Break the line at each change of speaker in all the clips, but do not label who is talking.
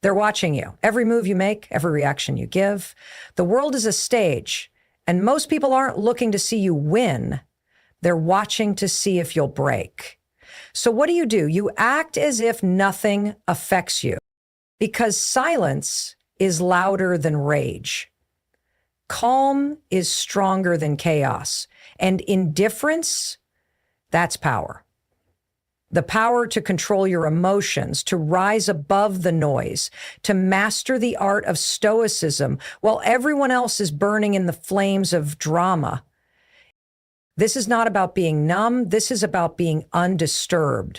They're watching you. Every move you make, every reaction you give. The world is a stage, and most people aren't looking to see you win. They're watching to see if you'll break. So what do? You act as if nothing affects you, because silence is louder than rage. Calm is stronger than chaos, and indifference, that's power. The power to control your emotions, to rise above the noise, to master the art of stoicism while everyone else is burning in the flames of drama. This is not about being numb. This is about being undisturbed.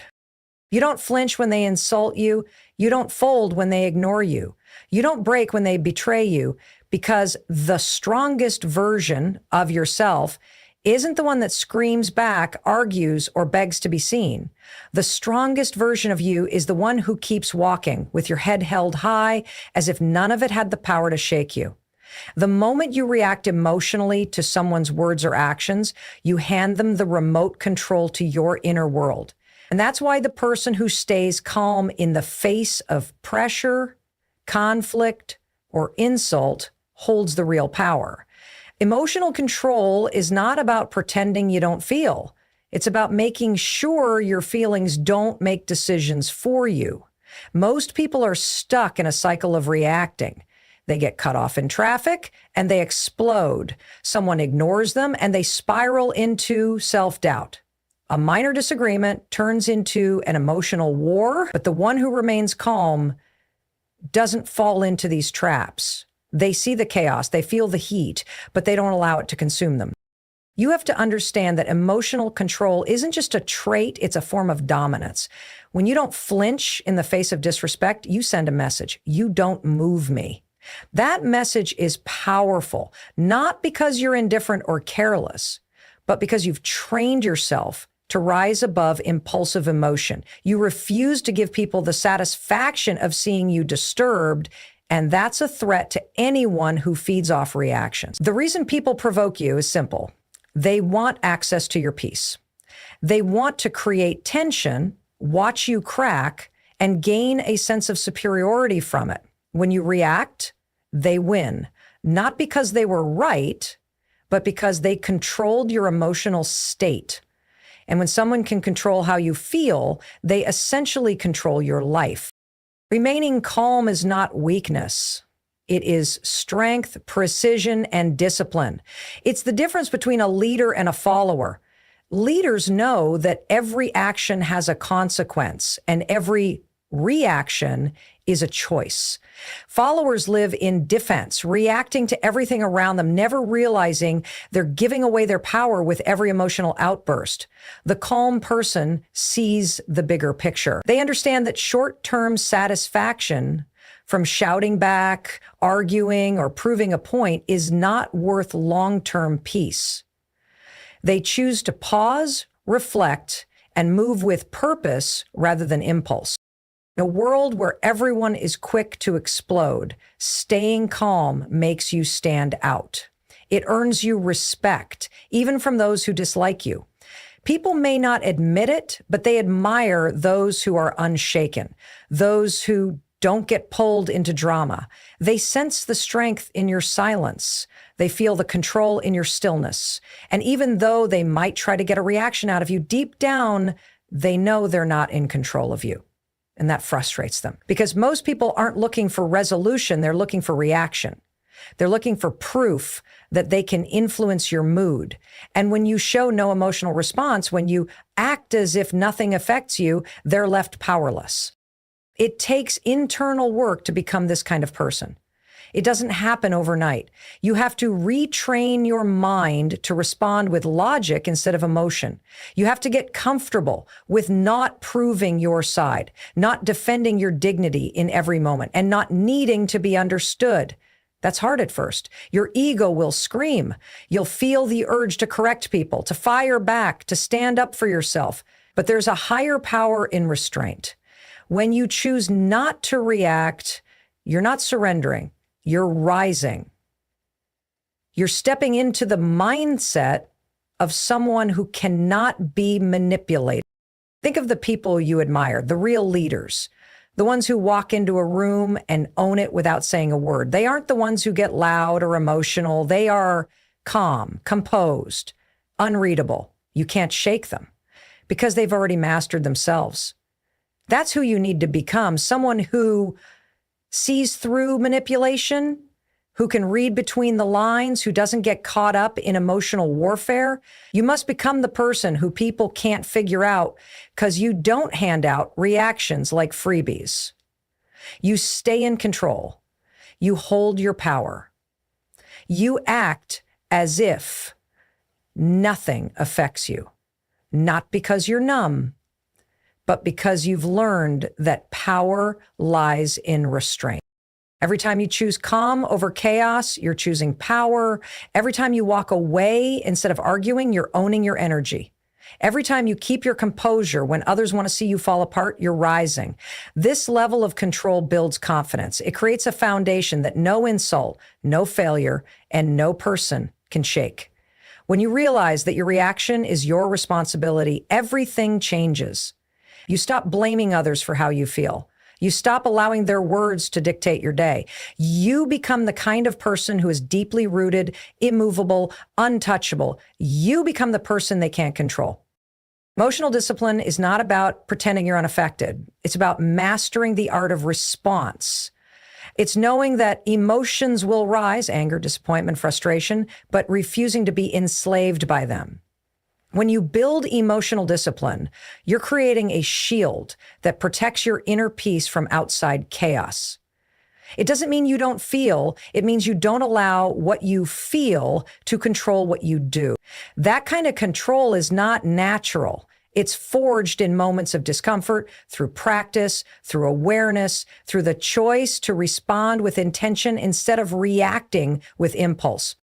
You don't flinch when they insult you. You don't fold when they ignore you. You don't break when they betray you, because the strongest version of yourself isn't the one that screams back, argues, or begs to be seen. The strongest version of you is the one who keeps walking with your head held high as if none of it had the power to shake you. The moment you react emotionally to someone's words or actions, you hand them the remote control to your inner world. And that's why the person who stays calm in the face of pressure, conflict, or insult holds the real power. Emotional control is not about pretending you don't feel. It's about making sure your feelings don't make decisions for you. Most people are stuck in a cycle of reacting. They get cut off in traffic and they explode. Someone ignores them and they spiral into self-doubt. A minor disagreement turns into an emotional war, but the one who remains calm doesn't fall into these traps. They see the chaos, they feel the heat, but they don't allow it to consume them. You have to understand that emotional control isn't just a trait, it's a form of dominance. When you don't flinch in the face of disrespect, you send a message. You don't move me. That message is powerful, not because you're indifferent or careless, but because you've trained yourself to rise above impulsive emotion. You refuse to give people the satisfaction of seeing you disturbed, and that's a threat to anyone who feeds off reactions. The reason people provoke you is simple. They want access to your peace. They want to create tension, watch you crack, and gain a sense of superiority from it. When you react, they win, not because they were right, but because they controlled your emotional state. And when someone can control how you feel, they essentially control your life. Remaining calm is not weakness. It is strength, precision, and discipline. It's the difference between a leader and a follower. Leaders know that every action has a consequence, and every reaction is a choice. Followers live in defense, reacting to everything around them, never realizing they're giving away their power with every emotional outburst. The calm person sees the bigger picture. They understand that short-term satisfaction from shouting back, arguing, or proving a point is not worth long-term peace. They choose to pause, reflect, and move with purpose rather than impulse. In a world where everyone is quick to explode, staying calm makes you stand out. It earns you respect, even from those who dislike you. People may not admit it, but they admire those who are unshaken, those who don't get pulled into drama. They sense the strength in your silence. They feel the control in your stillness. And even though they might try to get a reaction out of you, deep down, they know they're not in control of you. And that frustrates them, because most people aren't looking for resolution. They're looking for reaction. They're looking for proof that they can influence your mood. And when you show no emotional response, when you act as if nothing affects you, they're left powerless. It takes internal work to become this kind of person. It doesn't happen overnight. You have to retrain your mind to respond with logic instead of emotion. You have to get comfortable with not proving your side, not defending your dignity in every moment, and not needing to be understood. That's hard at first. Your ego will scream. You'll feel the urge to correct people, to fire back, to stand up for yourself. But there's a higher power in restraint. When you choose not to react, you're not surrendering. You're rising. You're stepping into the mindset of someone who cannot be manipulated. Think of the people you admire, the real leaders, The ones who walk into a room and own it without saying a word. They aren't the ones who get loud or emotional. They are calm, composed, unreadable. You can't shake them because they've already mastered themselves. That's who you need to become, someone who sees through manipulation, who can read between the lines, who doesn't get caught up in emotional warfare. You must become the person who people can't figure out because you don't hand out reactions like freebies. You stay in control. You hold your power. You act as if nothing affects you, not because you're numb, but because you've learned that power lies in restraint. Every time you choose calm over chaos, you're choosing power. Every time you walk away instead of arguing, you're owning your energy. Every time you keep your composure when others want to see you fall apart, you're rising. This level of control builds confidence. It creates a foundation that no insult, no failure, and no person can shake. When you realize that your reaction is your responsibility, everything changes. You stop blaming others for how you feel. You stop allowing their words to dictate your day. You become the kind of person who is deeply rooted, immovable, untouchable. You become the person they can't control. Emotional discipline is not about pretending you're unaffected. It's about mastering the art of response. It's knowing that emotions will rise, anger, disappointment, frustration, but refusing to be enslaved by them. When you build emotional discipline, you're creating a shield that protects your inner peace from outside chaos. It doesn't mean you don't feel. It means you don't allow what you feel to control what you do. That kind of control is not natural. It's forged in moments of discomfort, through practice, through awareness, through the choice to respond with intention instead of reacting with impulse.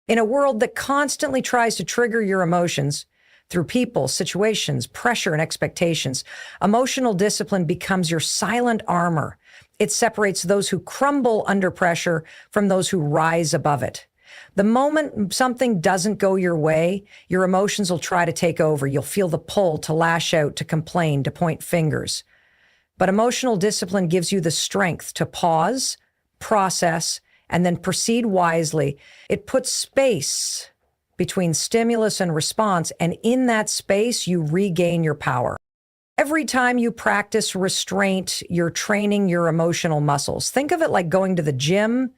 In a world that constantly tries to trigger your emotions, through people, situations, pressure, and expectations, emotional discipline becomes your silent armor. It separates those who crumble under pressure from those who rise above it. The moment something doesn't go your way, your emotions will try to take over. You'll feel the pull to lash out, to complain, to point fingers. But emotional discipline gives you the strength to pause, process, and then proceed wisely. It puts space between stimulus and response, and in that space, you regain your power. Every time you practice restraint, you're training your emotional muscles. Think of it like going to the gym,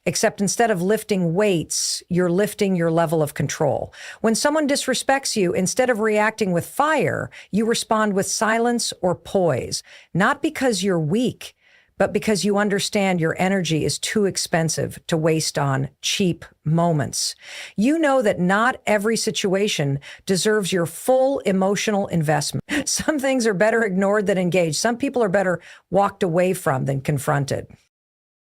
except instead of lifting weights, you're lifting your level of control. When someone disrespects you, instead of reacting with fire, you respond with silence or poise, not because you're weak, but because you understand your energy is too expensive to waste on cheap moments. You know that not every situation deserves your full emotional investment. Some things are better ignored than engaged. Some people are better walked away from than confronted.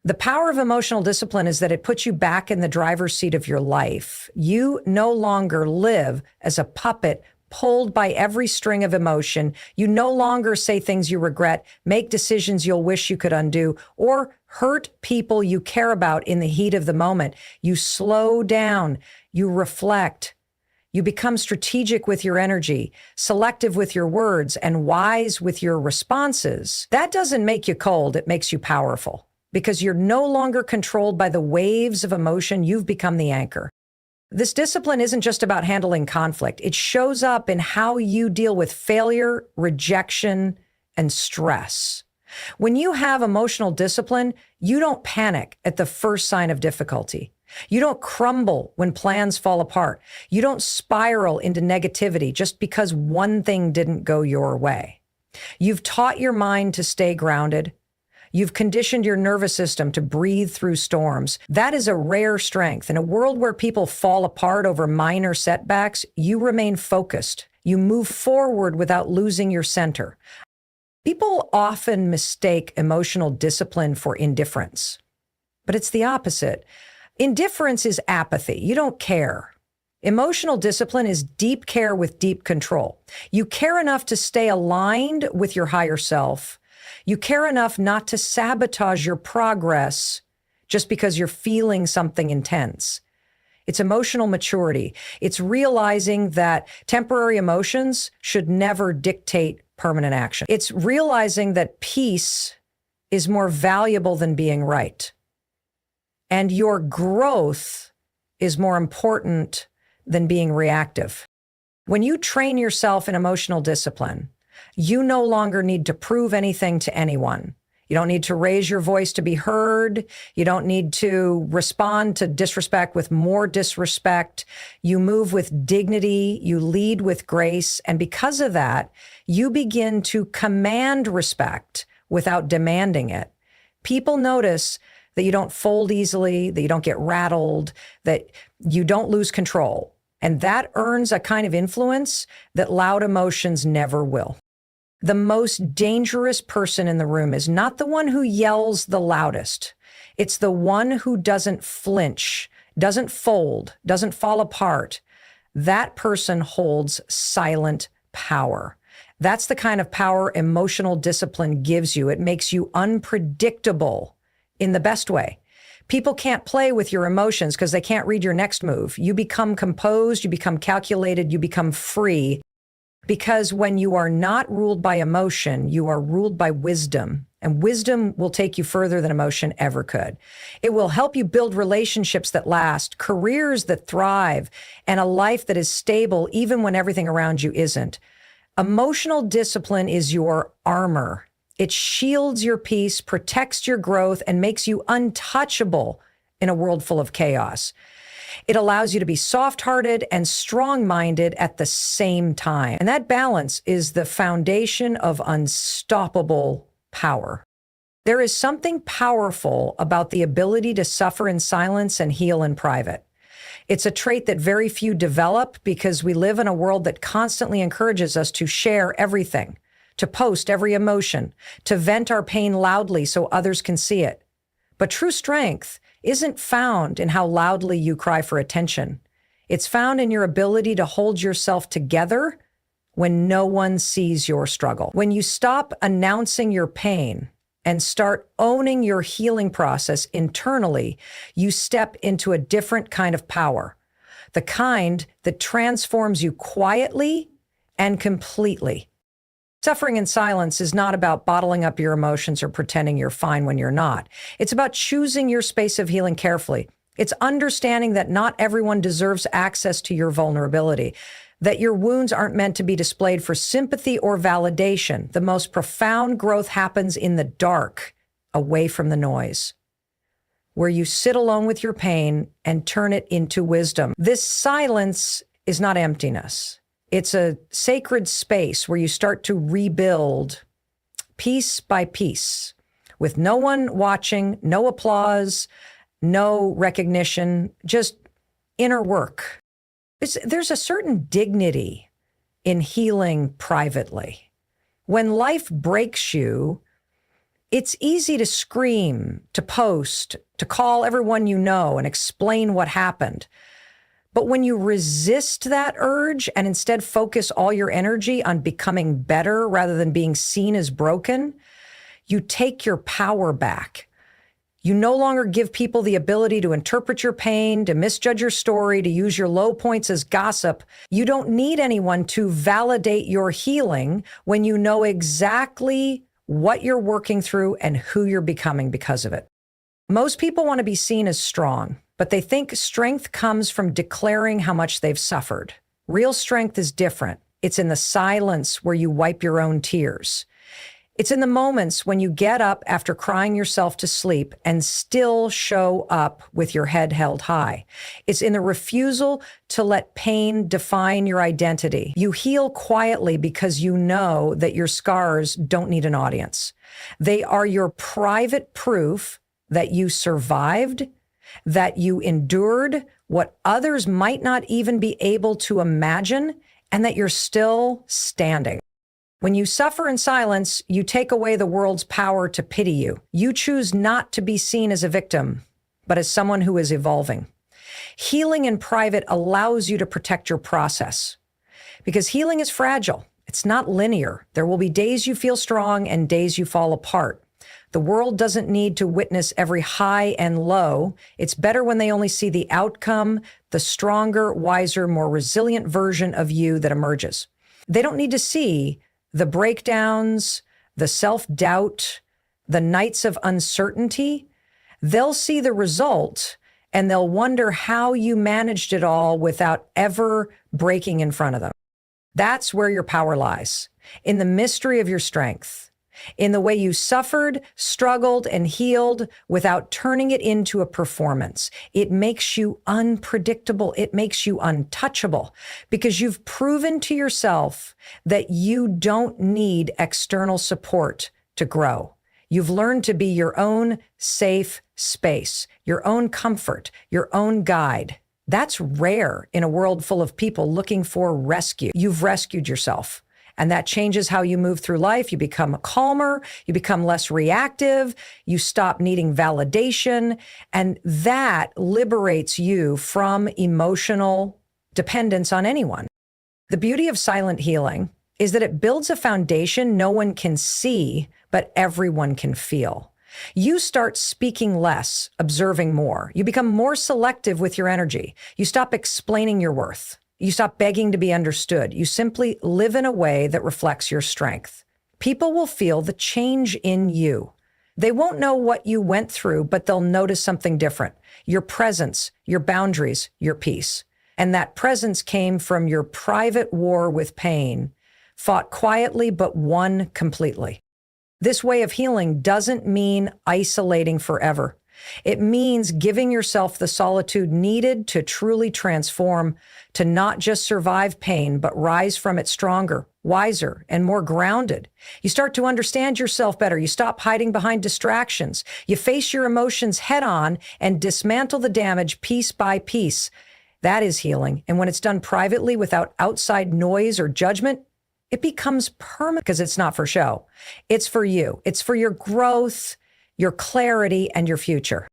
The power of emotional discipline is that it puts you back in the driver's seat of your life. You no longer live as a puppet pulled by every string of emotion. You no longer say things you regret, make decisions you'll wish you could undo, or hurt people you care about in the heat of the moment. You slow down, you reflect, you become strategic with your energy, selective with your words, and wise with your responses. That doesn't make you cold, it makes you powerful. Because you're no longer controlled by the waves of emotion, you've become the anchor. This discipline isn't just about handling conflict. It shows up in how you deal with failure, rejection, and stress. When you have emotional discipline, you don't panic at the first sign of difficulty. You don't crumble when plans fall apart. You don't spiral into negativity just because one thing didn't go your way. You've taught your mind to stay grounded. You've conditioned your nervous system to breathe through storms. That is a rare strength. In a world where people fall apart over minor setbacks, you remain focused. You move forward without losing your center. People often mistake emotional discipline for indifference, but it's the opposite. Indifference is apathy. You don't care. Emotional discipline is deep care with deep control. You care enough to stay aligned with your higher self. You care enough not to sabotage your progress just because you're feeling something intense. It's emotional maturity. It's realizing that temporary emotions should never dictate permanent action. It's realizing that peace is more valuable than being right. And your growth is more important than being reactive. When you train yourself in emotional discipline, you no longer need to prove anything to anyone. You don't need to raise your voice to be heard. You don't need to respond to disrespect with more disrespect. You move with dignity. You lead with grace. And because of that, you begin to command respect without demanding it. People notice that you don't fold easily, that you don't get rattled, that you don't lose control. And that earns a kind of influence that loud emotions never will. The most dangerous person in the room is not the one who yells the loudest. It's the one who doesn't flinch, doesn't fold, doesn't fall apart. That person holds silent power. That's the kind of power emotional discipline gives you. It makes you unpredictable in the best way. People can't play with your emotions because they can't read your next move. You become composed, you become calculated, you become free. Because when you are not ruled by emotion, you are ruled by wisdom. And wisdom will take you further than emotion ever could. It will help you build relationships that last, careers that thrive, and a life that is stable even when everything around you isn't. Emotional discipline is your armor. It shields your peace, protects your growth, and makes you untouchable in a world full of chaos. It allows you to be soft-hearted and strong-minded at the same time. And that balance is the foundation of unstoppable power. There is something powerful about the ability to suffer in silence and heal in private. It's a trait that very few develop because we live in a world that constantly encourages us to share everything, to post every emotion, to vent our pain loudly so others can see it. But true strength isn't found in how loudly you cry for attention. It's found in your ability to hold yourself together when no one sees your struggle. When you stop announcing your pain and start owning your healing process internally, you step into a different kind of power, the kind that transforms you quietly and completely. Suffering in silence is not about bottling up your emotions or pretending you're fine when you're not. It's about choosing your space of healing carefully. It's understanding that not everyone deserves access to your vulnerability, that your wounds aren't meant to be displayed for sympathy or validation. The most profound growth happens in the dark, away from the noise, where you sit alone with your pain and turn it into wisdom. This silence is not emptiness. It's a sacred space where you start to rebuild piece by piece with no one watching, no applause, no recognition, just inner work. There's a certain dignity in healing privately. When life breaks you, it's easy to scream, to post, to call everyone you know and explain what happened. But when you resist that urge and instead focus all your energy on becoming better rather than being seen as broken, you take your power back. You no longer give people the ability to interpret your pain, to misjudge your story, to use your low points as gossip. You don't need anyone to validate your healing when you know exactly what you're working through and who you're becoming because of it. Most people want to be seen as strong, but they think strength comes from declaring how much they've suffered. Real strength is different. It's in the silence where you wipe your own tears. It's in the moments when you get up after crying yourself to sleep and still show up with your head held high. It's in the refusal to let pain define your identity. You heal quietly because you know that your scars don't need an audience. They are your private proof that you survived, that you endured what others might not even be able to imagine, and that you're still standing. When you suffer in silence, you take away the world's power to pity you. You choose not to be seen as a victim, but as someone who is evolving. Healing in private allows you to protect your process because healing is fragile. It's not linear. There will be days you feel strong and days you fall apart. The world doesn't need to witness every high and low. It's better when they only see the outcome, the stronger, wiser, more resilient version of you that emerges. They don't need to see the breakdowns, the self-doubt, the nights of uncertainty, they'll see the result and they'll wonder how you managed it all without ever breaking in front of them. That's where your power lies, in the mystery of your strength, in the way you suffered, struggled, and healed without turning it into a performance. It makes you unpredictable. It makes you untouchable because you've proven to yourself that you don't need external support to grow. You've learned to be your own safe space, your own comfort, your own guide. That's rare in a world full of people looking for rescue. You've rescued yourself. And that changes how you move through life. You become calmer, you become less reactive, you stop needing validation, and that liberates you from emotional dependence on anyone. The beauty of silent healing is that it builds a foundation no one can see, but everyone can feel. You start speaking less, observing more. You become more selective with your energy. You stop explaining your worth. You stop begging to be understood. You simply live in a way that reflects your strength. People will feel the change in you. They won't know what you went through, but they'll notice something different. Your presence, your boundaries, your peace. And that presence came from your private war with pain, fought quietly but won completely. This way of healing doesn't mean isolating forever. It means giving yourself the solitude needed to truly transform, to not just survive pain, but rise from it stronger, wiser, and more grounded. You start to understand yourself better. You stop hiding behind distractions. You face your emotions head on and dismantle the damage piece by piece. That is healing. And when it's done privately without outside noise or judgment, it becomes permanent because it's not for show. It's for you. It's for your growth, your clarity, and your future.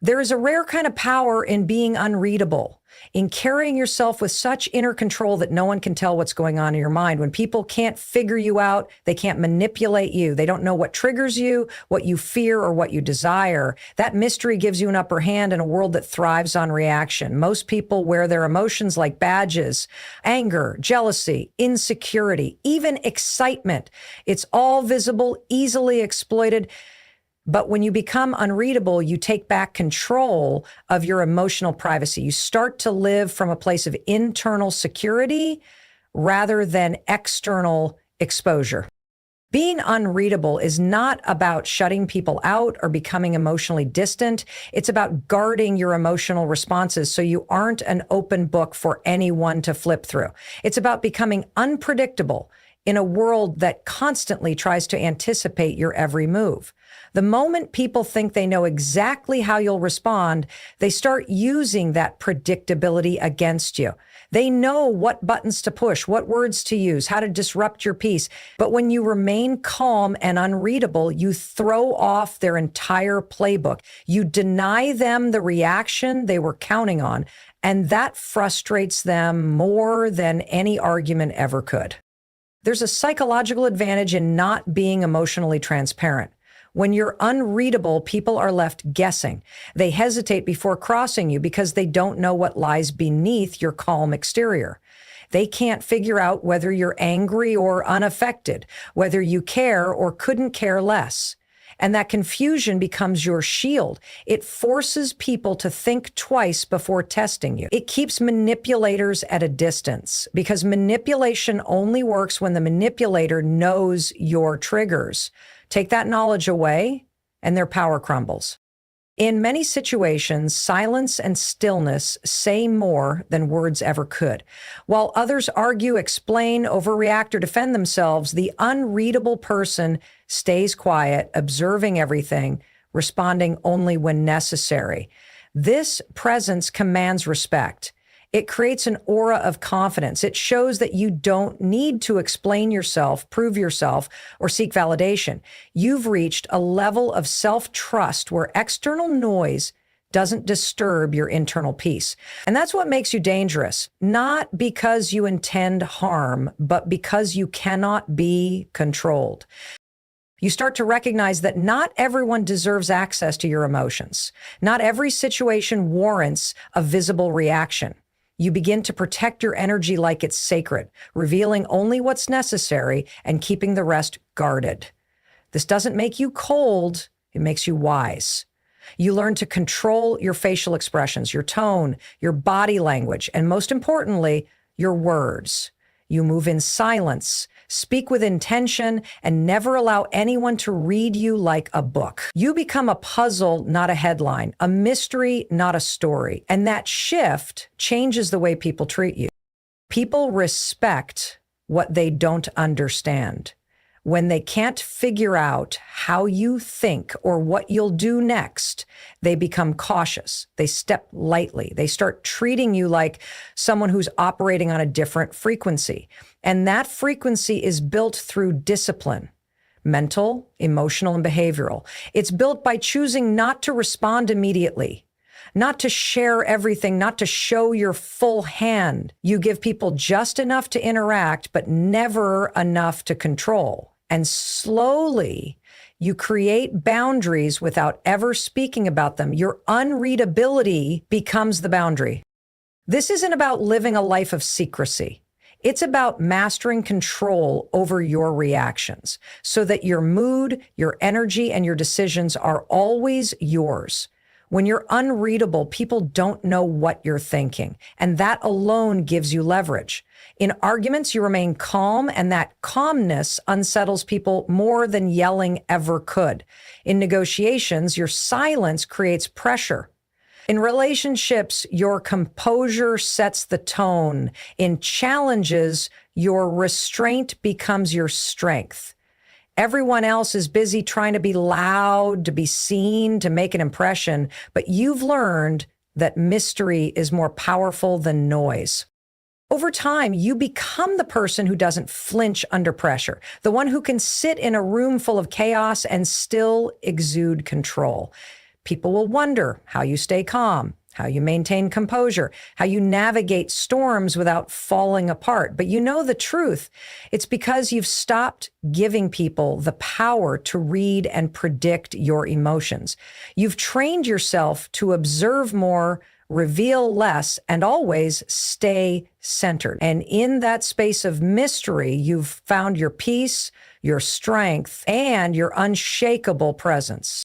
There is a rare kind of power in being unreadable, in carrying yourself with such inner control that no one can tell what's going on in your mind. When people can't figure you out, they can't manipulate you. They don't know what triggers you, what you fear, or what you desire. That mystery gives you an upper hand in a world that thrives on reaction. Most people wear their emotions like badges: anger, jealousy, insecurity, even excitement. It's all visible, easily exploited. But when you become unreadable, you take back control of your emotional privacy. You start to live from a place of internal security rather than external exposure. Being unreadable is not about shutting people out or becoming emotionally distant. It's about guarding your emotional responses so you aren't an open book for anyone to flip through. It's about becoming unpredictable in a world that constantly tries to anticipate your every move. The moment people think they know exactly how you'll respond, they start using that predictability against you. They know what buttons to push, what words to use, how to disrupt your peace. But when you remain calm and unreadable, you throw off their entire playbook. You deny them the reaction they were counting on, and that frustrates them more than any argument ever could. There's a psychological advantage in not being emotionally transparent. When you're unreadable, people are left guessing. They hesitate before crossing you because they don't know what lies beneath your calm exterior. They can't figure out whether you're angry or unaffected, whether you care or couldn't care less. And that confusion becomes your shield. It forces people to think twice before testing you. It keeps manipulators at a distance because manipulation only works when the manipulator knows your triggers. Take that knowledge away, and their power crumbles. In many situations, silence and stillness say more than words ever could. While others argue, explain, overreact, or defend themselves, the unreadable person stays quiet, observing everything, responding only when necessary. This presence commands respect. It creates an aura of confidence. It shows that you don't need to explain yourself, prove yourself, or seek validation. You've reached a level of self-trust where external noise doesn't disturb your internal peace. And that's what makes you dangerous, not because you intend harm, but because you cannot be controlled. You start to recognize that not everyone deserves access to your emotions. Not every situation warrants a visible reaction. You begin to protect your energy like it's sacred, revealing only what's necessary and keeping the rest guarded. This doesn't make you cold, it makes you wise. You learn to control your facial expressions, your tone, your body language, and most importantly, your words. You move in silence, speak with intention, and never allow anyone to read you like a book. You become a puzzle, not a headline, a mystery, not a story. And that shift changes the way people treat you. People respect what they don't understand. When they can't figure out how you think or what you'll do next, they become cautious. They step lightly. They start treating you like someone who's operating on a different frequency. And that frequency is built through discipline, mental, emotional, and behavioral. It's built by choosing not to respond immediately, not to share everything, not to show your full hand. You give people just enough to interact, but never enough to control. And slowly, you create boundaries without ever speaking about them. Your unreadability becomes the boundary. This isn't about living a life of secrecy. It's about mastering control over your reactions so that your mood, your energy, and your decisions are always yours. When you're unreadable, people don't know what you're thinking, and that alone gives you leverage. In arguments, you remain calm, and that calmness unsettles people more than yelling ever could. In negotiations, your silence creates pressure. In relationships, your composure sets the tone. In challenges, your restraint becomes your strength. Everyone else is busy trying to be loud, to be seen, to make an impression, but you've learned that mystery is more powerful than noise. Over time, you become the person who doesn't flinch under pressure, the one who can sit in a room full of chaos and still exude control. People will wonder how you stay calm, how you maintain composure, how you navigate storms without falling apart. But you know the truth. It's because you've stopped giving people the power to read and predict your emotions. You've trained yourself to observe more, reveal less, and always stay centered. And in that space of mystery, you've found your peace, your strength, and your unshakable presence.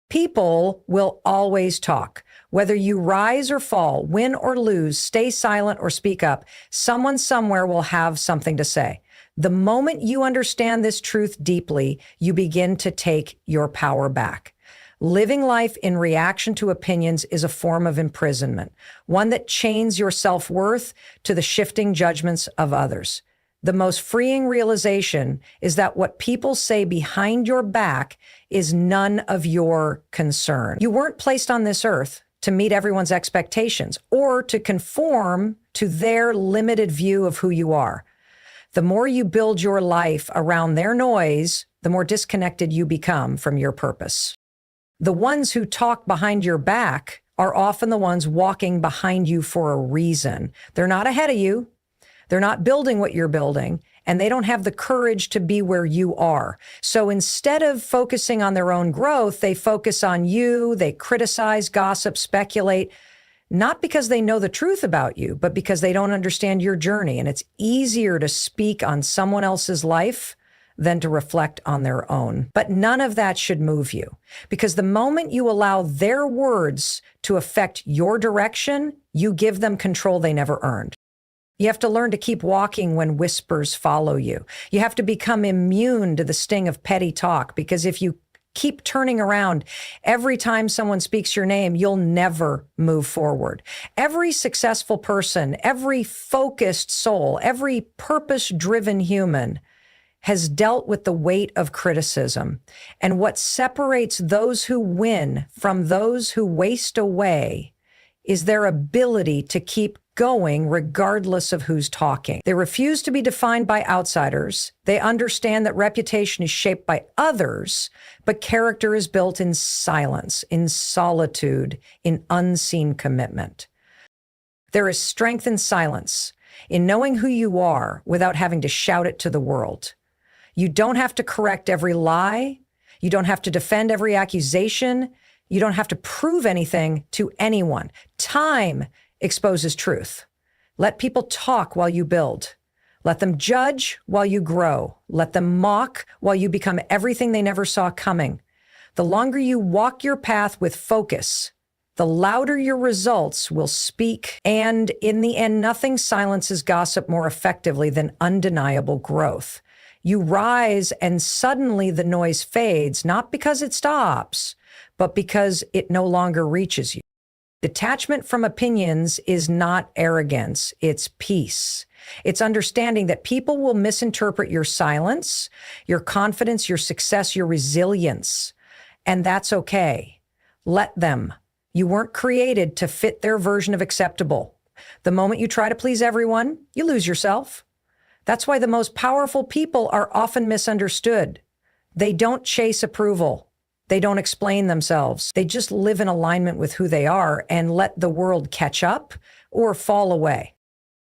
People will always talk. Whether you rise or fall, win or lose, stay silent or speak up, someone somewhere will have something to say. The moment you understand this truth deeply, you begin to take your power back. Living life in reaction to opinions is a form of imprisonment, one that chains your self-worth to the shifting judgments of others. The most freeing realization is that what people say behind your back is none of your concern. You weren't placed on this earth to meet everyone's expectations or to conform to their limited view of who you are. The more you build your life around their noise, the more disconnected you become from your purpose. The ones who talk behind your back are often the ones walking behind you for a reason. They're not ahead of you. They're not building what you're building, and they don't have the courage to be where you are. So instead of focusing on their own growth, they focus on you, they criticize, gossip, speculate, not because they know the truth about you, but because they don't understand your journey. And it's easier to speak on someone else's life than to reflect on their own. But none of that should move you, because the moment you allow their words to affect your direction, you give them control they never earned. You have to learn to keep walking when whispers follow you. You have to become immune to the sting of petty talk, because if you keep turning around every time someone speaks your name, you'll never move forward. Every successful person, every focused soul, every purpose-driven human has dealt with the weight of criticism. And what separates those who win from those who waste away is their ability to keep going regardless of who's talking. They refuse to be defined by outsiders. They understand that reputation is shaped by others, but character is built in silence, in solitude, in unseen commitment. There is strength in silence, in knowing who you are without having to shout it to the world. You don't have to correct every lie. You don't have to defend every accusation. You don't have to prove anything to anyone. Time exposes truth. Let people talk while you build. Let them judge while you grow. Let them mock while you become everything they never saw coming. The longer you walk your path with focus, the louder your results will speak. And in the end, nothing silences gossip more effectively than undeniable growth. You rise and suddenly the noise fades, not because it stops, but because it no longer reaches you. Detachment from opinions is not arrogance, it's peace. It's understanding that people will misinterpret your silence, your confidence, your success, your resilience. And that's okay. Let them. You weren't created to fit their version of acceptable. The moment you try to please everyone, you lose yourself. That's why the most powerful people are often misunderstood. They don't chase approval. They don't explain themselves. They just live in alignment with who they are and let the world catch up or fall away.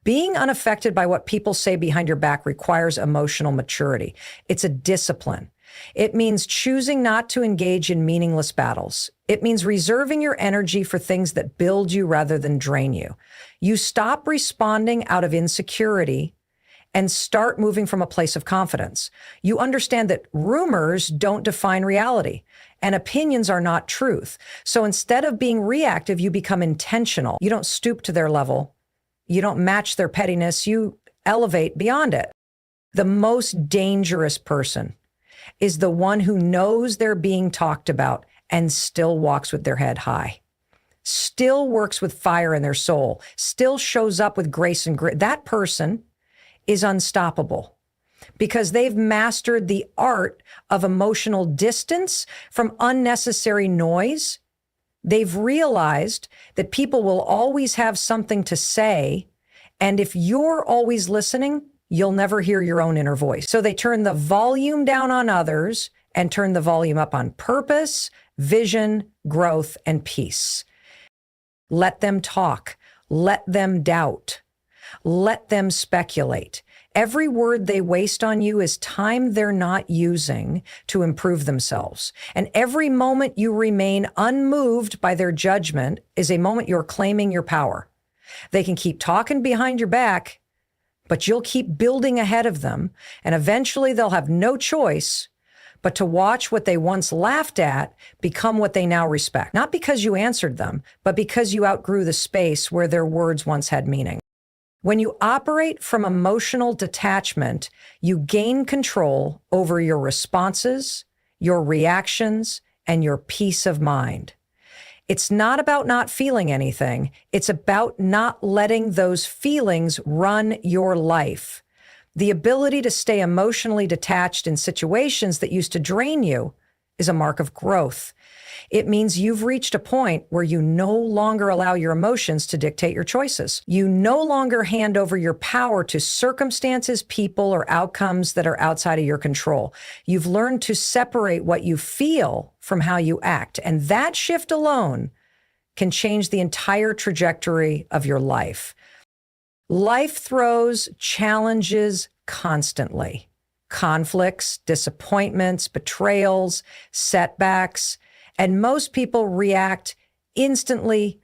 Being unaffected by what people say behind your back requires emotional maturity. It's a discipline. It means choosing not to engage in meaningless battles. It means reserving your energy for things that build you rather than drain you. You stop responding out of insecurity and start moving from a place of confidence. You understand that rumors don't define reality and opinions are not truth. So instead of being reactive, you become intentional. You don't stoop to their level. You don't match their pettiness. You elevate beyond it. The most dangerous person is the one who knows they're being talked about and still walks with their head high, still works with fire in their soul, still shows up with grace and grit. That person is unstoppable because they've mastered the art of emotional distance from unnecessary noise. They've realized that people will always have something to say, and if you're always listening, you'll never hear your own inner voice. So they turn the volume down on others and turn the volume up on purpose, vision, growth, and peace. Let them talk. Let them doubt. Let them speculate. Every word they waste on you is time they're not using to improve themselves. And every moment you remain unmoved by their judgment is a moment you're claiming your power. They can keep talking behind your back, but you'll keep building ahead of them, and eventually they'll have no choice but to watch what they once laughed at become what they now respect. Not because you answered them, but because you outgrew the space where their words once had meaning. When you operate from emotional detachment, you gain control over your responses, your reactions, and your peace of mind. It's not about not feeling anything. It's about not letting those feelings run your life. The ability to stay emotionally detached in situations that used to drain you is a mark of growth. It means you've reached a point where you no longer allow your emotions to dictate your choices. You no longer hand over your power to circumstances, people, or outcomes that are outside of your control. You've learned to separate what you feel from how you act, and that shift alone can change the entire trajectory of your life. Life throws challenges constantly. Conflicts, disappointments, betrayals, setbacks, and most people react instantly,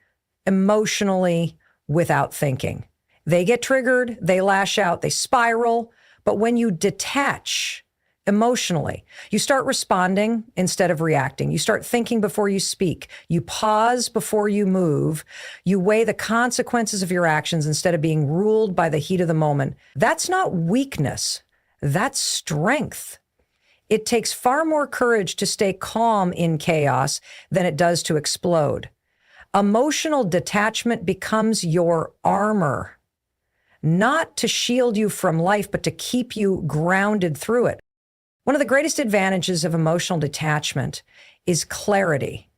emotionally, without thinking. They get triggered, they lash out, they spiral. But when you detach emotionally, you start responding instead of reacting. You start thinking before you speak. You pause before you move. You weigh the consequences of your actions instead of being ruled by the heat of the moment. That's not weakness. That's strength. It takes far more courage to stay calm in chaos than it does to explode. Emotional detachment becomes your armor, not to shield you from life, but to keep you grounded through it. One of the greatest advantages of emotional detachment is clarity.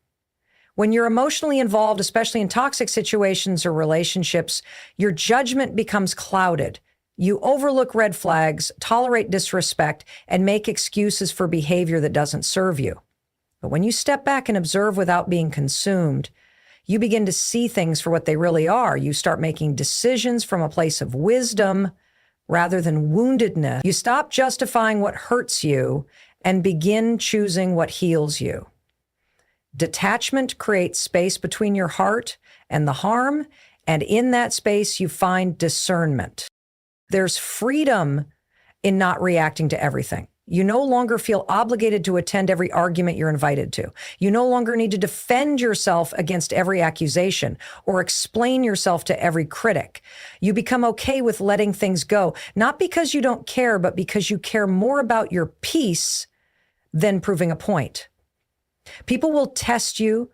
When you're emotionally involved, especially in toxic situations or relationships, your judgment becomes clouded. You overlook red flags, tolerate disrespect, and make excuses for behavior that doesn't serve you. But when you step back and observe without being consumed, you begin to see things for what they really are. You start making decisions from a place of wisdom rather than woundedness. You stop justifying what hurts you and begin choosing what heals you. Detachment creates space between your heart and the harm, and in that space you find discernment. There's freedom in not reacting to everything. You no longer feel obligated to attend every argument you're invited to. You no longer need to defend yourself against every accusation or explain yourself to every critic. You become okay with letting things go, not because you don't care, but because you care more about your peace than proving a point. People will test you.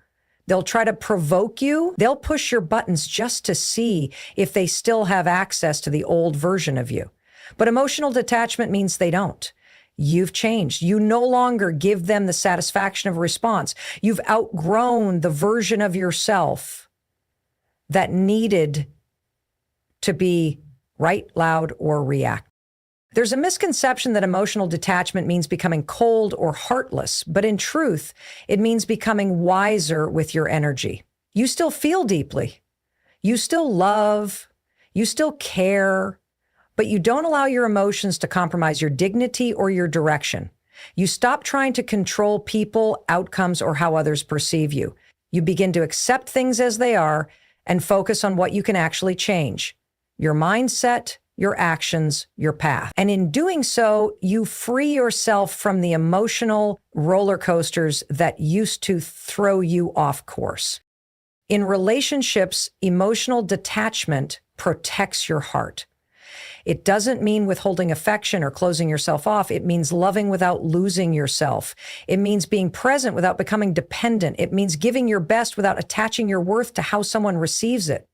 They'll try to provoke you. They'll push your buttons just to see if they still have access to the old version of you. But emotional detachment means they don't. You've changed. You no longer give them the satisfaction of a response. You've outgrown the version of yourself that needed to be right, loud, or react. There's a misconception that emotional detachment means becoming cold or heartless, but in truth, it means becoming wiser with your energy. You still feel deeply. You still love. You still care. But you don't allow your emotions to compromise your dignity or your direction. You stop trying to control people, outcomes, or how others perceive you. You begin to accept things as they are and focus on what you can actually change: your mindset, your actions, your path. And in doing so, you free yourself from the emotional roller coasters that used to throw you off course. In relationships, emotional detachment protects your heart. It doesn't mean withholding affection or closing yourself off. It means loving without losing yourself. It means being present without becoming dependent. It means giving your best without attaching your worth to how someone receives it.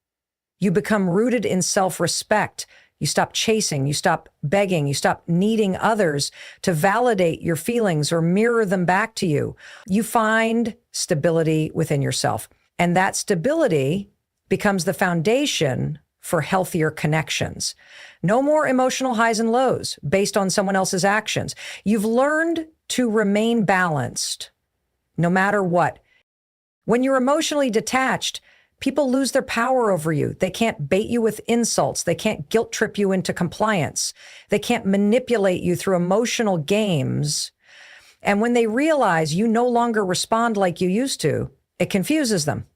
You become rooted in self-respect. You stop chasing, you stop begging, you stop needing others to validate your feelings or mirror them back to you. You find stability within yourself. And that stability becomes the foundation for healthier connections. No more emotional highs and lows based on someone else's actions. You've learned to remain balanced no matter what. When you're emotionally detached, people lose their power over you. They can't bait you with insults. They can't guilt trip you into compliance. They can't manipulate you through emotional games. And when they realize you no longer respond like you used to, it confuses them.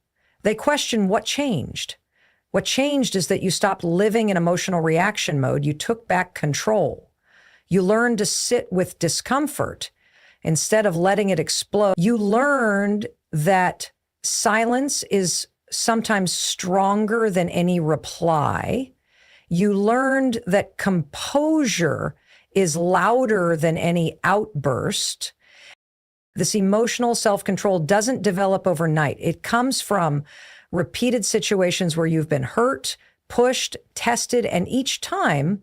They question what changed. What changed is that you stopped living in emotional reaction mode. You took back control. You learned to sit with discomfort instead of letting it explode. You learned that silence is sometimes stronger than any reply. You learned that composure is louder than any outburst. This emotional self-control doesn't develop overnight. It comes from repeated situations where you've been hurt, pushed, tested, and each time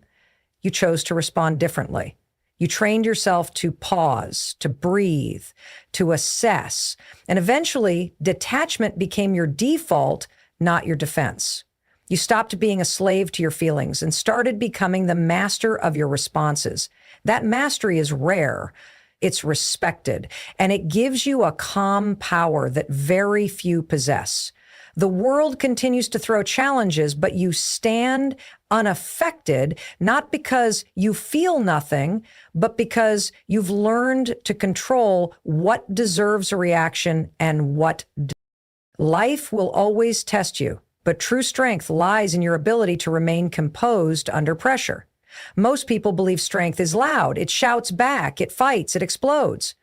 you chose to respond differently. You trained yourself to pause, to breathe, to assess, and eventually detachment became your default, not your defense. You stopped being a slave to your feelings and started becoming the master of your responses. That mastery is rare. It's respected, and it gives you a calm power that very few possess. The world continues to throw challenges, but you stand unaffected, not because you feel nothing, but because you've learned to control what deserves a reaction and what doesn't. Life will always test you, but true strength lies in your ability to remain composed under pressure. Most people believe strength is loud. It shouts back, it fights, it explodes.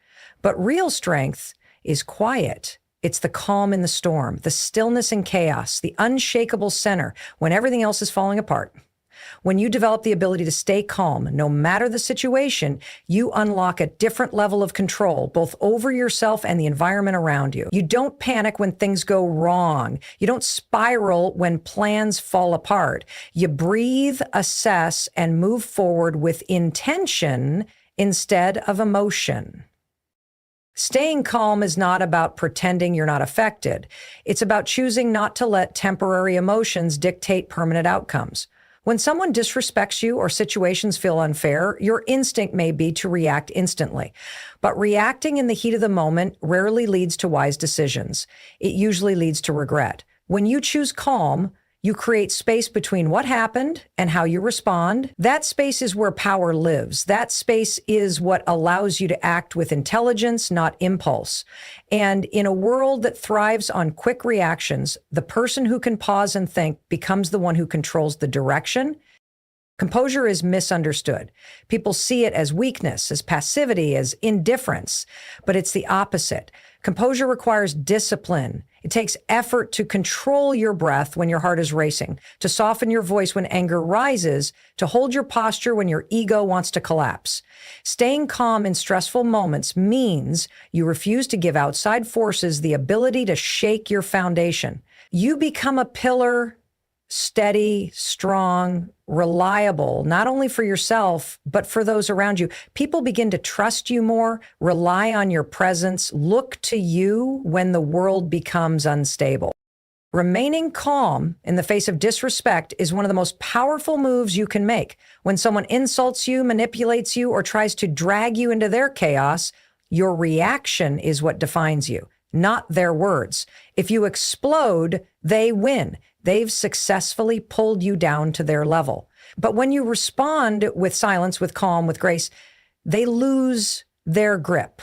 But real strength is quiet. It's the calm in the storm, the stillness in chaos, the unshakable center when everything else is falling apart. When you develop the ability to stay calm, no matter the situation, you unlock a different level of control, both over yourself and the environment around you. You don't panic when things go wrong. You don't spiral when plans fall apart. You breathe, assess, and move forward with intention instead of emotion. Staying calm is not about pretending you're not affected. It's about choosing not to let temporary emotions dictate permanent outcomes. When someone disrespects you or situations feel unfair, your instinct may be to react instantly. But reacting in the heat of the moment rarely leads to wise decisions. It usually leads to regret. When you choose calm, you create space between what happened and how you respond. That space is where power lives. That space is what allows you to act with intelligence, not impulse. And in a world that thrives on quick reactions, the person who can pause and think becomes the one who controls the direction Composure is misunderstood. People see it as weakness, as passivity, as indifference, but it's the opposite. Composure requires discipline. It takes effort to control your breath when your heart is racing, to soften your voice when anger rises, to hold your posture when your ego wants to collapse. Staying calm in stressful moments means you refuse to give outside forces the ability to shake your foundation. You become a pillar, steady, strong, reliable, not only for yourself, but for those around you. People begin to trust you more, rely on your presence, look to you when the world becomes unstable. Remaining calm in the face of disrespect is one of the most powerful moves you can make. When someone insults you, manipulates you, or tries to drag you into their chaos, your reaction is what defines you, not their words. If you explode, they win. They've successfully pulled you down to their level. But when you respond with silence, with calm, with grace, they lose their grip.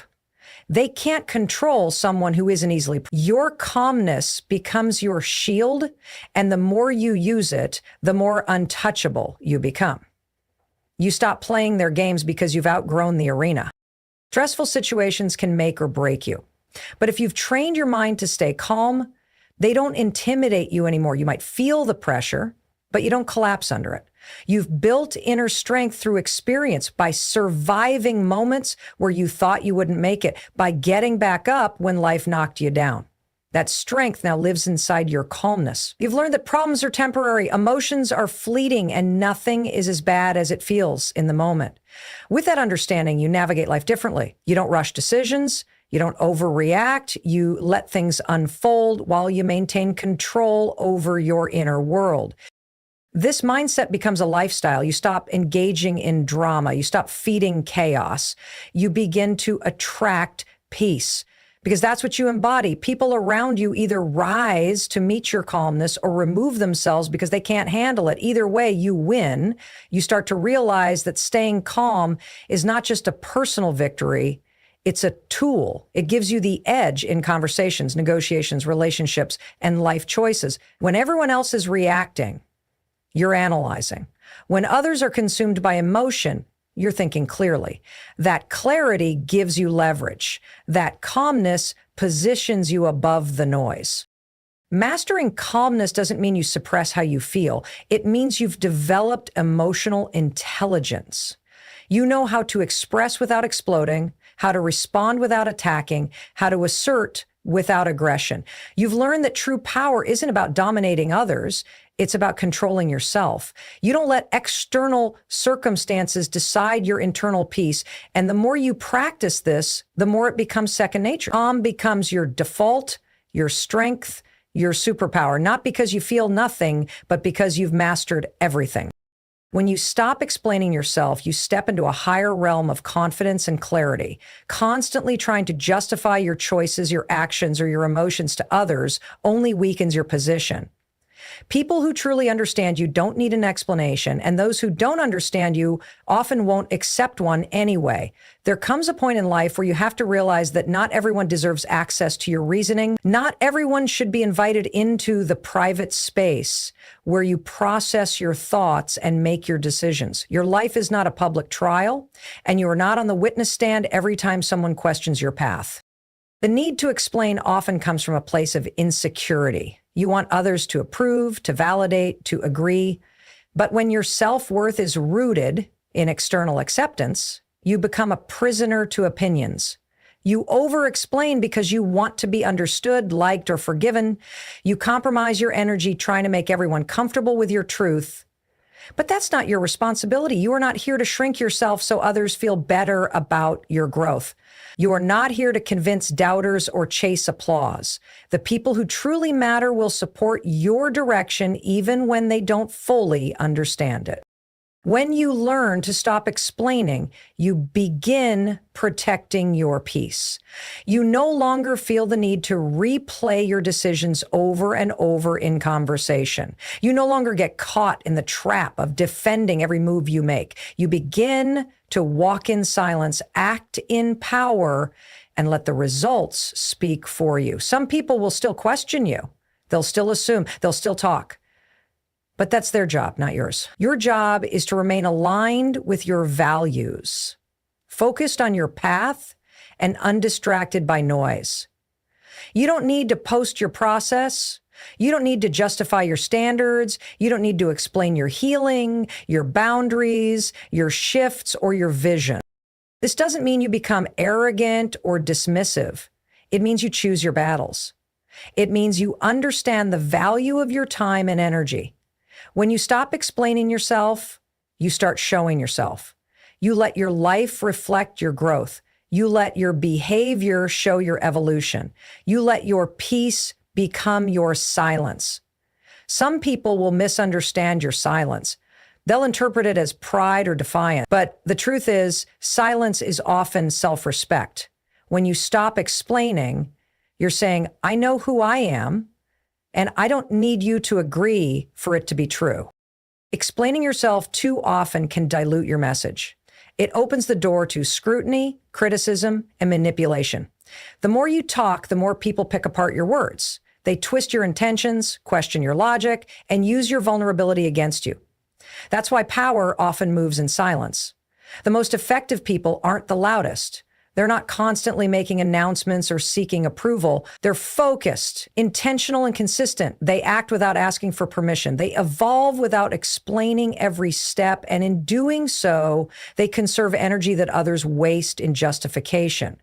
They can't control someone who isn't easily. Your calmness becomes your shield, and the more you use it, the more untouchable you become. You stop playing their games because you've outgrown the arena. Stressful situations can make or break you. But if you've trained your mind to stay calm, they don't intimidate you anymore. You might feel the pressure, but you don't collapse under it. You've built inner strength through experience by surviving moments where you thought you wouldn't make it, by getting back up when life knocked you down. That strength now lives inside your calmness. You've learned that problems are temporary, emotions are fleeting, and nothing is as bad as it feels in the moment. With that understanding, you navigate life differently. You don't rush decisions. You don't overreact. You let things unfold while you maintain control over your inner world. This mindset becomes a lifestyle. You stop engaging in drama. You stop feeding chaos. You begin to attract peace because that's what you embody. People around you either rise to meet your calmness or remove themselves because they can't handle it. Either way, you win. You start to realize that staying calm is not just a personal victory. It's a tool. It gives you the edge in conversations, negotiations, relationships, and life choices. When everyone else is reacting, you're analyzing. When others are consumed by emotion, you're thinking clearly. That clarity gives you leverage. That calmness positions you above the noise. Mastering calmness doesn't mean you suppress how you feel. It means you've developed emotional intelligence. You know how to express without exploding, how to respond without attacking, how to assert without aggression. You've learned that true power isn't about dominating others. It's about controlling yourself. You don't let external circumstances decide your internal peace. And the more you practice this, the more it becomes second nature. Calm becomes your default, your strength, your superpower, not because you feel nothing, but because you've mastered everything. When you stop explaining yourself, you step into a higher realm of confidence and clarity. Constantly trying to justify your choices, your actions, or your emotions to others only weakens your position. People who truly understand you don't need an explanation, and those who don't understand you often won't accept one anyway. There comes a point in life where you have to realize that not everyone deserves access to your reasoning. Not everyone should be invited into the private space where you process your thoughts and make your decisions. Your life is not a public trial, and you are not on the witness stand every time someone questions your path. The need to explain often comes from a place of insecurity. You want others to approve, to validate, to agree. But when your self-worth is rooted in external acceptance, you become a prisoner to opinions. You over-explain because you want to be understood, liked, or forgiven. You compromise your energy trying to make everyone comfortable with your truth. But that's not your responsibility. You are not here to shrink yourself so others feel better about your growth. You are not here to convince doubters or chase applause. The people who truly matter will support your direction even when they don't fully understand it. When you learn to stop explaining, you begin protecting your peace. You no longer feel the need to replay your decisions over and over in conversation. You no longer get caught in the trap of defending every move you make. You begin to walk in silence, act in power, and let the results speak for you. Some people will still question you. They'll still assume, they'll still talk. But that's their job, not yours. Your job is to remain aligned with your values, focused on your path and undistracted by noise. You don't need to post your process. You don't need to justify your standards. You don't need to explain your healing, your boundaries, your shifts, or your vision. This doesn't mean you become arrogant or dismissive. It means you choose your battles. It means you understand the value of your time and energy. When you stop explaining yourself, you start showing yourself. You let your life reflect your growth. You let your behavior show your evolution. You let your peace become your silence. Some people will misunderstand your silence. They'll interpret it as pride or defiance. But the truth is, silence is often self-respect. When you stop explaining, you're saying, I know who I am, and I don't need you to agree for it to be true. Explaining yourself too often can dilute your message. It opens the door to scrutiny, criticism, and manipulation. The more you talk, the more people pick apart your words. They twist your intentions, question your logic, and use your vulnerability against you. That's why power often moves in silence. The most effective people aren't the loudest. They're not constantly making announcements or seeking approval. They're focused, intentional, and consistent. They act without asking for permission. They evolve without explaining every step. And in doing so, they conserve energy that others waste in justification.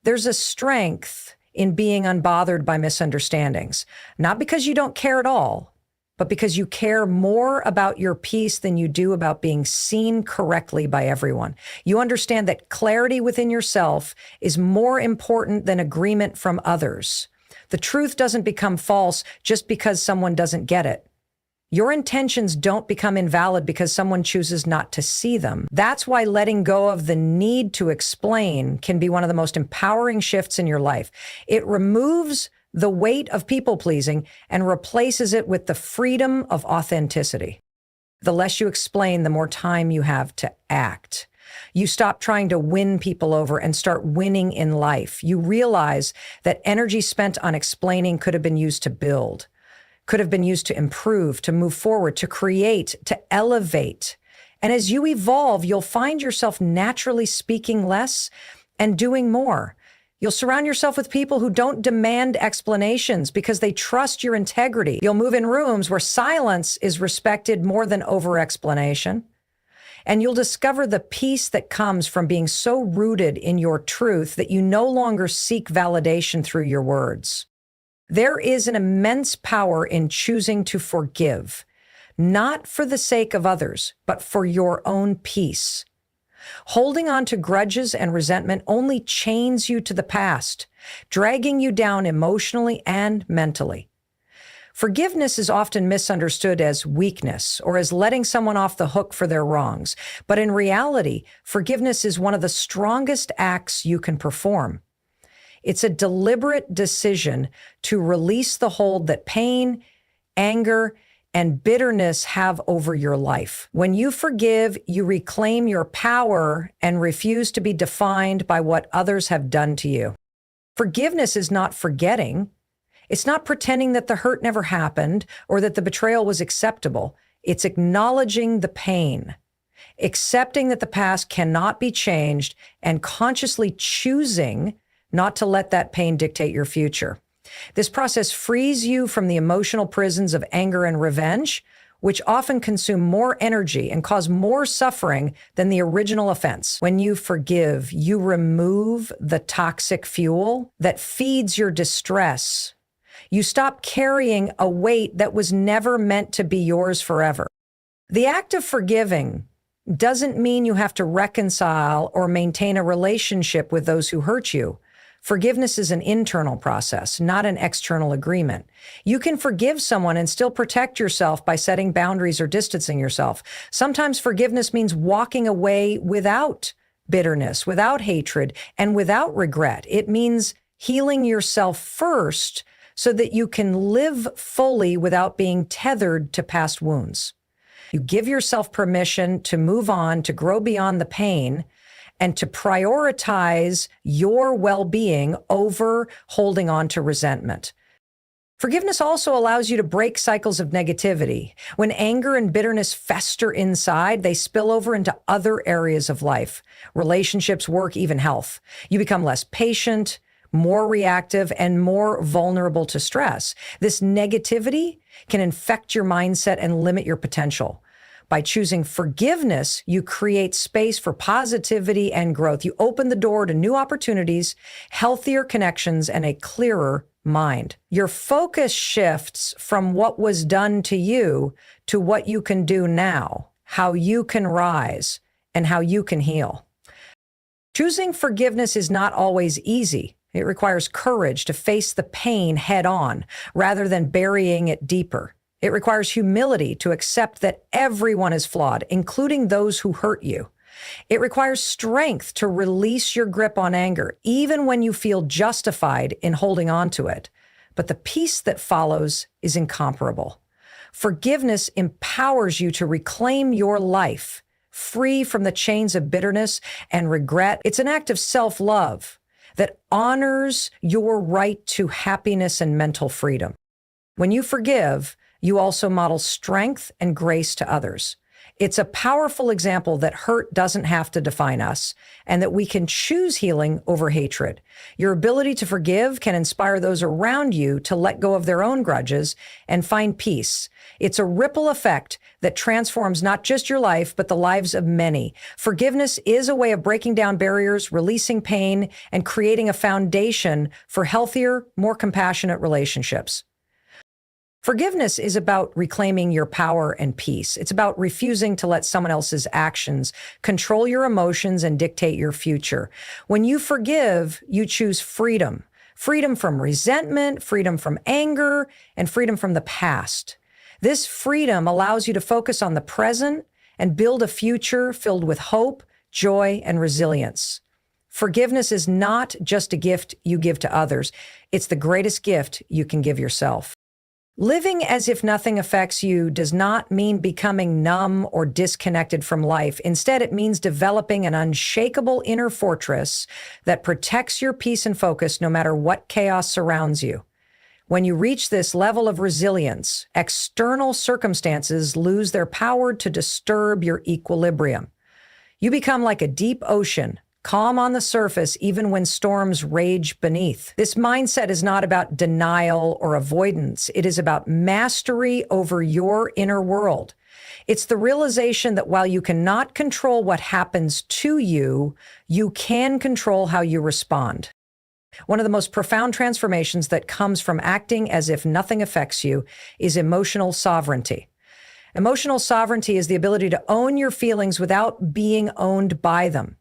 There's a strength in being unbothered by misunderstandings, not because you don't care at all, but because you care more about your peace than you do about being seen correctly by everyone. You understand that clarity within yourself is more important than agreement from others. The truth doesn't become false just because someone doesn't get it. Your intentions don't become invalid because someone chooses not to see them. That's why letting go of the need to explain can be one of the most empowering shifts in your life. It removes the weight of people-pleasing and replaces it with the freedom of authenticity. The less you explain, the more time you have to act. You stop trying to win people over and start winning in life. You realize that energy spent on explaining could have been used to build, could have been used to improve, to move forward, to create, to elevate. And as you evolve, you'll find yourself naturally speaking less and doing more. You'll surround yourself with people who don't demand explanations because they trust your integrity. You'll move in rooms where silence is respected more than over-explanation. And you'll discover the peace that comes from being so rooted in your truth that you no longer seek validation through your words. There is an immense power in choosing to forgive, not for the sake of others, but for your own peace. Holding on to grudges and resentment only chains you to the past, dragging you down emotionally and mentally. Forgiveness is often misunderstood as weakness or as letting someone off the hook for their wrongs. But in reality, forgiveness is one of the strongest acts you can perform. It's a deliberate decision to release the hold that pain, anger, and bitterness have over your life. When you forgive, you reclaim your power and refuse to be defined by what others have done to you. Forgiveness is not forgetting. It's not pretending that the hurt never happened or that the betrayal was acceptable. It's acknowledging the pain, accepting that the past cannot be changed, and consciously choosing not to let that pain dictate your future. This process frees you from the emotional prisons of anger and revenge, which often consume more energy and cause more suffering than the original offense. When you forgive, you remove the toxic fuel that feeds your distress. You stop carrying a weight that was never meant to be yours forever. The act of forgiving doesn't mean you have to reconcile or maintain a relationship with those who hurt you. Forgiveness is an internal process, not an external agreement. You can forgive someone and still protect yourself by setting boundaries or distancing yourself. Sometimes forgiveness means walking away without bitterness, without hatred, and without regret. It means healing yourself first so that you can live fully without being tethered to past wounds. You give yourself permission to move on, to grow beyond the pain, and to prioritize your well-being over holding on to resentment. Forgiveness also allows you to break cycles of negativity. When anger and bitterness fester inside, they spill over into other areas of life. Relationships, work, even health. You become less patient, more reactive, and more vulnerable to stress. This negativity can infect your mindset and limit your potential. By choosing forgiveness, you create space for positivity and growth. You open the door to new opportunities, healthier connections, and a clearer mind. Your focus shifts from what was done to you to what you can do now, how you can rise, and how you can heal. Choosing forgiveness is not always easy. It requires courage to face the pain head on rather than burying it deeper. It requires humility to accept that everyone is flawed, including those who hurt you. It requires strength to release your grip on anger, even when you feel justified in holding on to it. But the peace that follows is incomparable. Forgiveness empowers you to reclaim your life, free from the chains of bitterness and regret. It's an act of self-love that honors your right to happiness and mental freedom. When you forgive, you also model strength and grace to others. It's a powerful example that hurt doesn't have to define us and that we can choose healing over hatred. Your ability to forgive can inspire those around you to let go of their own grudges and find peace. It's a ripple effect that transforms not just your life, but the lives of many. Forgiveness is a way of breaking down barriers, releasing pain, and creating a foundation for healthier, more compassionate relationships. Forgiveness is about reclaiming your power and peace. It's about refusing to let someone else's actions control your emotions and dictate your future. When you forgive, you choose freedom. Freedom from resentment, freedom from anger, and freedom from the past. This freedom allows you to focus on the present and build a future filled with hope, joy, and resilience. Forgiveness is not just a gift you give to others. It's the greatest gift you can give yourself. Living as if nothing affects you does not mean becoming numb or disconnected from life. Instead, it means developing an unshakable inner fortress that protects your peace and focus no matter what chaos surrounds you. When you reach this level of resilience, external circumstances lose their power to disturb your equilibrium. You become like a deep ocean, calm on the surface even when storms rage beneath. This mindset is not about denial or avoidance. It is about mastery over your inner world. It's the realization that while you cannot control what happens to you, you can control how you respond. One of the most profound transformations that comes from acting as if nothing affects you is emotional sovereignty. Emotional sovereignty is the ability to own your feelings without being owned by them.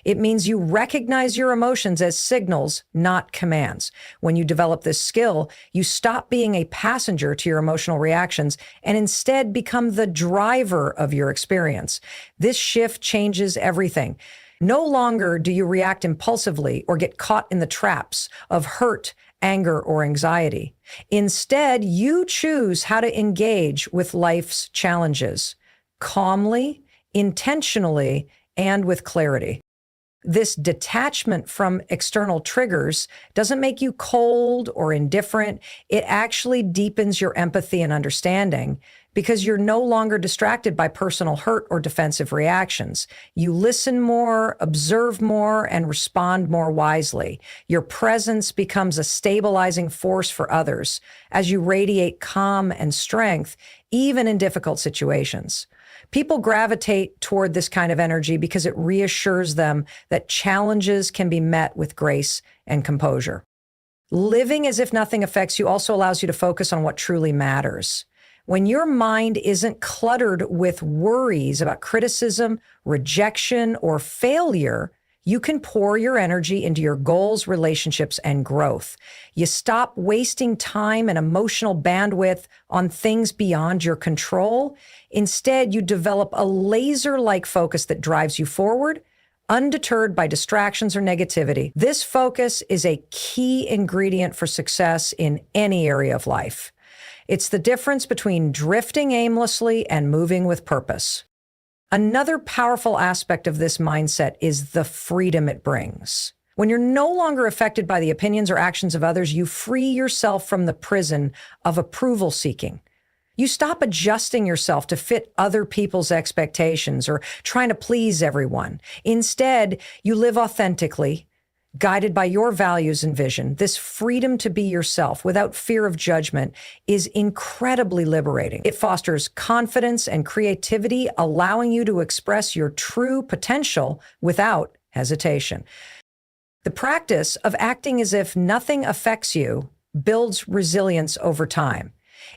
It means you recognize your emotions as signals, not commands. When you develop this skill, you stop being a passenger to your emotional reactions and instead become the driver of your experience. This shift changes everything. No longer do you react impulsively or get caught in the traps of hurt, anger, or anxiety. Instead, you choose how to engage with life's challenges calmly, intentionally, and with clarity. This detachment from external triggers doesn't make you cold or indifferent. It actually deepens your empathy and understanding because you're no longer distracted by personal hurt or defensive reactions. You listen more, observe more, and respond more wisely. Your presence becomes a stabilizing force for others as you radiate calm and strength, even in difficult situations. People gravitate toward this kind of energy because it reassures them that challenges can be met with grace and composure. Living as if nothing affects you also allows you to focus on what truly matters. When your mind isn't cluttered with worries about criticism, rejection, or failure, you can pour your energy into your goals, relationships, and growth. You stop wasting time and emotional bandwidth on things beyond your control. Instead, you develop a laser-like focus that drives you forward, undeterred by distractions or negativity. This focus is a key ingredient for success in any area of life. It's the difference between drifting aimlessly and moving with purpose. Another powerful aspect of this mindset is the freedom it brings. When you're no longer affected by the opinions or actions of others, you free yourself from the prison of approval seeking. You stop adjusting yourself to fit other people's expectations or trying to please everyone. Instead, you live authentically, guided by your values and vision. This freedom to be yourself without fear of judgment is incredibly liberating. It fosters confidence and creativity, allowing you to express your true potential without hesitation. The practice of acting as if nothing affects you builds resilience over time.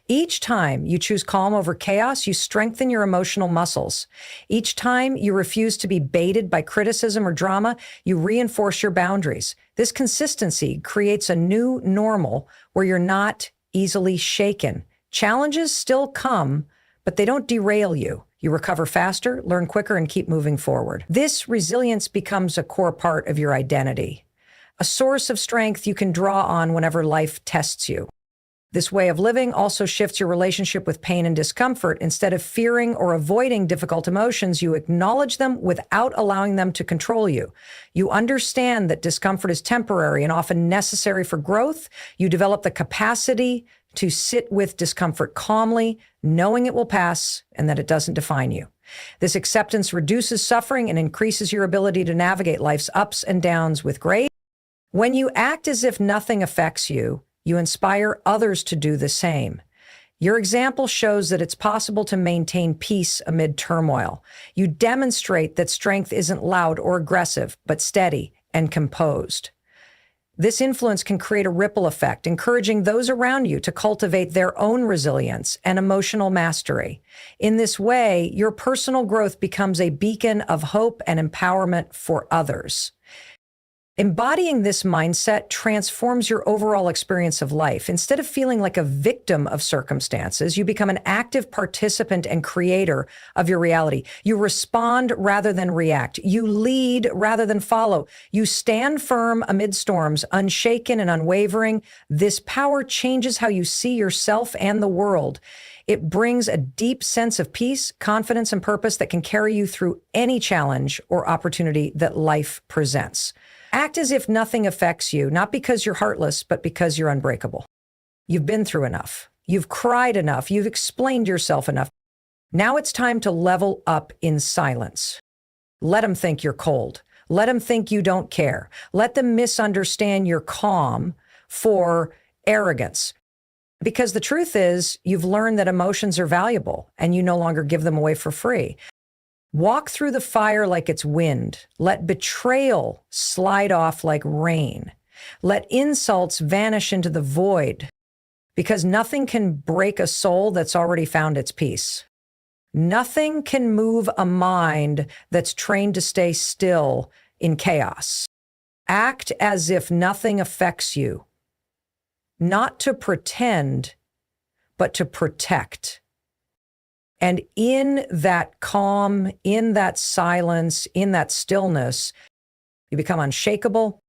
Each time you choose calm over chaos, you strengthen your emotional muscles. Each time you refuse to be baited by criticism or drama, you reinforce your boundaries. This consistency creates a new normal where you're not easily shaken. Challenges still come, but they don't derail you. You recover faster, learn quicker, and keep moving forward. This resilience becomes a core part of your identity, a source of strength you can draw on whenever life tests you. This way of living also shifts your relationship with pain and discomfort. Instead of fearing or avoiding difficult emotions, you acknowledge them without allowing them to control you. You understand that discomfort is temporary and often necessary for growth. You develop the capacity to sit with discomfort calmly, knowing it will pass and that it doesn't define you. This acceptance reduces suffering and increases your ability to navigate life's ups and downs with grace. When you act as if nothing affects you, you inspire others to do the same. Your example shows that it's possible to maintain peace amid turmoil. You demonstrate that strength isn't loud or aggressive, but steady and composed. This influence can create a ripple effect, encouraging those around you to cultivate their own resilience and emotional mastery. In this way, your personal growth becomes a beacon of hope and empowerment for others. Embodying this mindset transforms your overall experience of life. Instead of feeling like a victim of circumstances, you become an active participant and creator of your reality. You respond rather than react. You lead rather than follow. You stand firm amid storms, unshaken and unwavering. This power changes how you see yourself and the world. It brings a deep sense of peace, confidence, and purpose that can carry you through any challenge or opportunity that life presents. Act as if nothing affects you, not because you're heartless, but because you're unbreakable. You've been through enough. You've cried enough. You've explained yourself enough. Now it's time to level up in silence. Let them think you're cold. Let them think you don't care. Let them misunderstand your calm for arrogance. Because the truth is, you've learned that emotions are valuable and you no longer give them away for free. Walk through the fire like it's wind. Let betrayal slide off like rain. Let insults vanish into the void, because nothing can break a soul that's already found its peace. Nothing can move a mind that's trained to stay still in chaos. Act as if nothing affects you, not to pretend, but to protect. And in that calm, in that silence, in that stillness, you become unshakable,